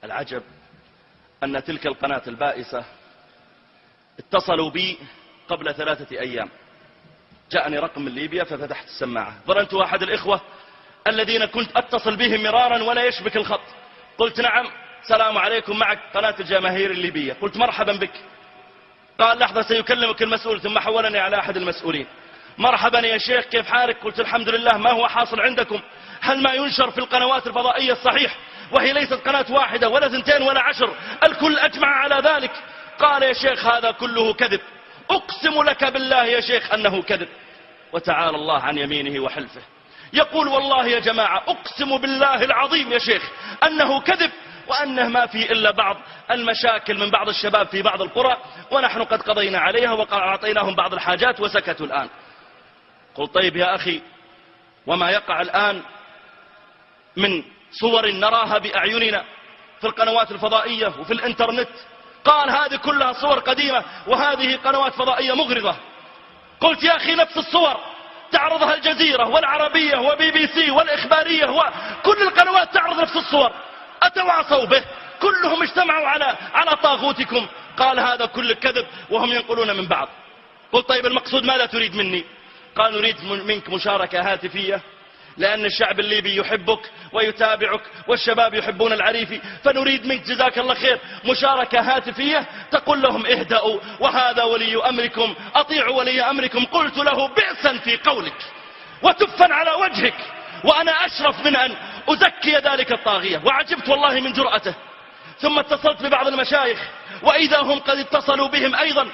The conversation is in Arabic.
العجب أن تلك القناة البائسة اتصلوا بي قبل 3 أيام. جاءني رقم من ليبيا ففتحت السماعة، ظننت أحد الإخوة الذين كنت أتصل بهم مرارا ولا يشبك الخط. قلت نعم، سلام عليكم، معك قناة الجماهير الليبية. قلت مرحبا بك. قال لحظة سيكلمك المسؤول، ثم حولني على أحد المسؤولين. مرحبا يا شيخ، كيف حالك؟ قلت الحمد لله، ما هو حاصل عندكم؟ هل ما ينشر في القنوات الفضائية الصحيح؟ وهي ليست قناة واحدة ولا 2 ولا 10، الكل أجمع على ذلك. قال يا شيخ هذا كله كذب، أقسم لك بالله يا شيخ أنه كذب. وتعالى الله عن يمينه وحلفه، يقول والله يا جماعة أقسم بالله العظيم يا شيخ أنه كذب، وأنه ما في إلا بعض المشاكل من بعض الشباب في بعض القرى، ونحن قد قضينا عليها وأعطيناهم بعض الحاجات وسكتوا الآن. قل طيب يا أخي، وما يقع الآن من صور نراها بأعيننا في القنوات الفضائية وفي الإنترنت؟ قال هذه كلها صور قديمة وهذه قنوات فضائية مغرضة. قلت يا أخي نفس الصور تعرضها الجزيرة والعربية وبي بي سي والإخبارية وكل القنوات تعرض نفس الصور، أتواصوا به؟ كلهم اجتمعوا على طاغوتكم. قال هذا كل كذب وهم ينقلون من بعض. قلت طيب المقصود ماذا تريد مني؟ قال نريد منك مشاركة هاتفية، لأن الشعب الليبي يحبك ويتابعك والشباب يحبون العريفي، فنريد منك جزاك الله خير مشاركة هاتفية تقول لهم اهدأوا وهذا ولي أمركم، أطيعوا ولي أمركم. قلت له بئسا في قولك وتفا على وجهك، وأنا أشرف من أن أزكي ذلك الطاغية. وعجبت والله من جرأته. ثم اتصلت ببعض المشايخ وإذا هم قد اتصلوا بهم أيضا